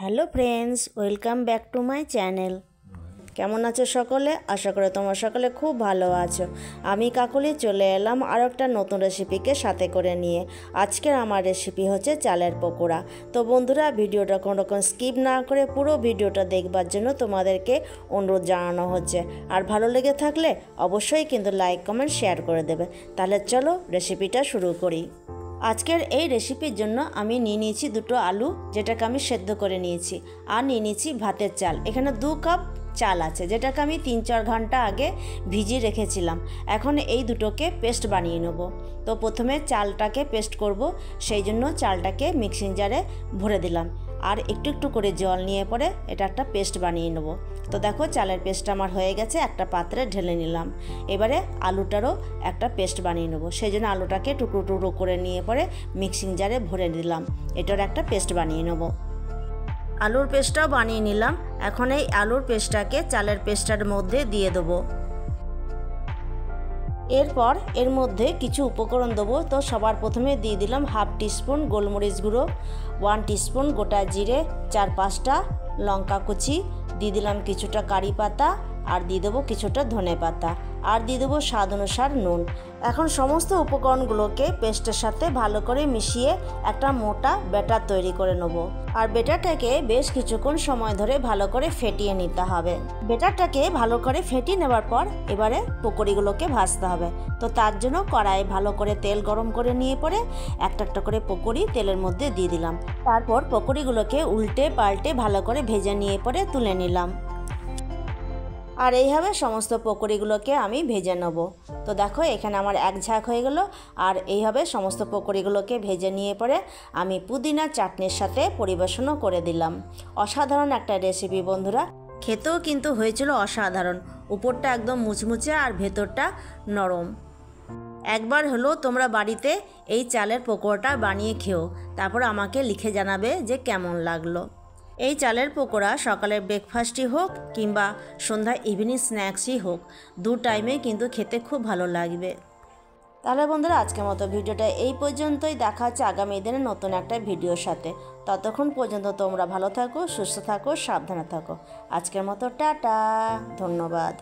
Hello friends, welcome back to my channel. কেমন আছো সকলে? আশা করি তোমরা সকলে খুব ভালো আছো। আমি কাকলি চলে এলাম আর একটা নতুন রেসিপিকে সাথে করে নিয়ে। আজকের আমার রেসিপি হচ্ছে চালের পকোড়া। তো বন্ধুরা, ভিডিওটা কোনো রকম স্কিপ না করে পুরো ভিডিওটা দেখবার জন্য তোমাদেরকে অনুরোধ জানানো হচ্ছে। আর ভালো লেগে থাকলে অবশ্যই কিন্তু লাইক কমেন্ট শেয়ার করে দেবে। তাহলে চলো রেসিপিটা শুরু করি। আজকের এই রেসিপির জন্য আমি নিয়ে নিয়েছি দুটো আলু, যেটাকে আমি সেদ্ধ করে নিয়েছি, আর নিয়ে নিয়েছি ভাতের চাল। এখানে 2 কাপ চাল আছে, যেটাকে আমি 3-4 ঘন্টা আগে ভিজিয়ে রেখেছিলাম। এখন এই দুটোকে পেস্ট বানিয়ে নেব। তো প্রথমে চালটাকে পেস্ট করব, সেই জন্য চালটাকে মিক্সিং জারে ভরে দিলাম, আর একটু একটু করে জল নিয়ে পরে এটা একটা পেস্ট বানিয়ে নেব। তো দেখো, চালের পেস্টটা আমার হয়ে গেছে, একটা পাত্রে ঢেলে নিলাম। এবারে আলুটারও একটা পেস্ট বানিয়ে নেব, সেই জন্য আলুটাকে টুকরো টুকরো করে নিয়ে পরে মিক্সিং জারে ভরে দিলাম। এটার একটা পেস্ট বানিয়ে নেব। আলুর পেস্টটাও বানিয়ে নিলাম। এখন এই আলুর পেস্টটাকে চালের পেস্টটার মধ্যে দিয়ে দেবো। এরপর এর মধ্যে কিছু উপকরণ দেবো। তো সবার প্রথমে দিয়ে দিলাম 1/2 টিস্পুন গোলমরিচ গুঁড়ো, 1 টিস্পুন গোটা জিরে, 4-5টা লঙ্কা কুচি, দিয়ে দিলাম কিছুটা কারি পাতা, আর দিয়ে দেবো কিছুটা ধনে পাতা, আর দিয়ে দেবো স্বাদ অনুসার নুন। এখন সমস্ত উপকরণগুলোকে পেস্টের সাথে ভালো করে মিশিয়ে একটা মোটা ব্যাটার তৈরি করে নেব। আর ব্যাটারটাকে বেশ কিছুক্ষণ সময় ধরে ভালো করে ফেটিয়ে নিতে হবে। ব্যাটারটাকে ভালো করে ফেটিয়ে নেওয়ার পর এবারে পকোড়িগুলোকে ভাজতে হবে। তো তার জন্য কড়াইয়ে ভালো করে তেল গরম করে নিয়ে পরে একটা একটা করে পকোড়ি তেলের মধ্যে দিয়ে দিলাম। তারপর পকোড়িগুলোকে উল্টে পাল্টে ভালো করে ভেজে নিয়ে পরে তুলে নিলাম। আর এইভাবে সমস্ত পকোড়িগুলোকে আমি ভেজে নেব। তো দেখো, এখানে আমার এক ঝাঁক হয়ে গেল। আর এইভাবে সমস্ত পকোড়িগুলোকে ভেজে নিয়ে পরে আমি পুদিনা চাটনির সাথে পরিবেশনও করে দিলাম। অসাধারণ একটা রেসিপি বন্ধুরা, খেতেও কিন্তু হয়েছিল অসাধারণ। উপরটা একদম মুচমুচে আর ভেতরটা নরম। একবার হলো তোমরা বাড়িতে এই চালের পকোড়াটা বানিয়ে খেও, তারপর আমাকে লিখে জানাবে যে কেমন লাগলো। এই চালের পকোড়া সকালের ব্রেকফাস্টই হোক কিংবা সন্ধ্যায় ইভিনিং স্ন্যাক্সই হোক, 2 টাইমে কিন্তু খেতে খুব ভালো লাগবে। তাহলে বন্ধুরা, আজকের মতো ভিডিওটা এই পর্যন্তই। দেখা হচ্ছে আগামী দিনে নতুন একটা ভিডিওর সাথে। ততক্ষণ পর্যন্ত তোমরা ভালো থাকো, সুস্থ থাকো, সাবধানে থাকো। আজকের মতো টাটা, ধন্যবাদ।